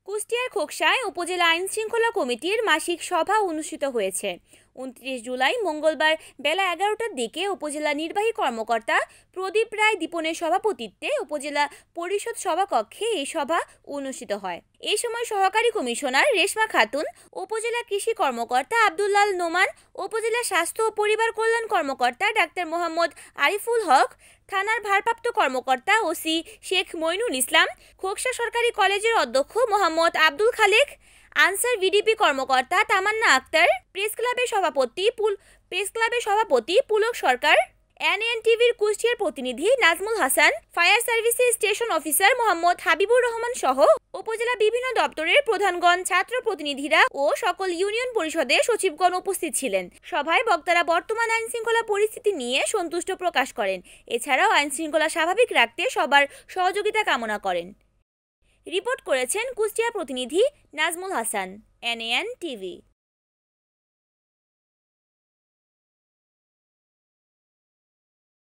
কুষ্টিয়ার খোকসায় উপজেলা আইনশৃঙ্খলা কমিটির মাসিক সভা অনুষ্ঠিত হয়েছে। ২৯ জুলাই মঙ্গলবার বেলা ১১টার দিকে উপজেলা নির্বাহী কর্মকর্তা প্রদীপ রায় দীপনের সভাপতিত্বে উপজেলা পরিষদ সভাকক্ষে এই সভা অনুষ্ঠিত হয়। এই সময় সহকারী কমিশনার রেশমা খাতুন, উপজেলা কৃষি কর্মকর্তা আব্দুল্লাল নোমান, উপজেলা স্বাস্থ্য ও পরিবার কল্যাণ কর্মকর্তা ডাক্তার মোহাম্মদ আরিফুল হক, থানার ভারপ্রাপ্ত কর্মকর্তা ওসি শেখ মইনুল ইসলাম, খোকসা সরকারি কলেজের অধ্যক্ষ মোহাম্মদ আব্দুল খালেক, আনসার ভিডিপি কর্মকর্তা তামান্না আক্তার, প্রেস ক্লাবের সভাপতি পুলক সরকার, এনএন-টিভির কুষ্টিয়ার প্রতিনিধি নাজমুল হাসান, ফায়ার সার্ভিসের স্টেশন অফিসার মোহাম্মদ হাবিবুর রহমান সহ উপজেলা বিভিন্ন দপ্তরের প্রধানগণ, ছাত্র প্রতিনিধিরা ও সকল ইউনিয়ন পরিষদের সচিবগণ উপস্থিত ছিলেন। সভায় বক্তারা বর্তমান আইনশৃঙ্খলা পরিস্থিতি নিয়ে সন্তুষ্ট প্রকাশ করেন। এছাড়াও আইনশৃঙ্খলা স্বাভাবিক রাখতে সবার সহযোগিতা কামনা করেন। রিপোর্ট করেছেন কুষ্টিয়া প্রতিনিধি নাজমুল হাসান, এনএন-টিভি।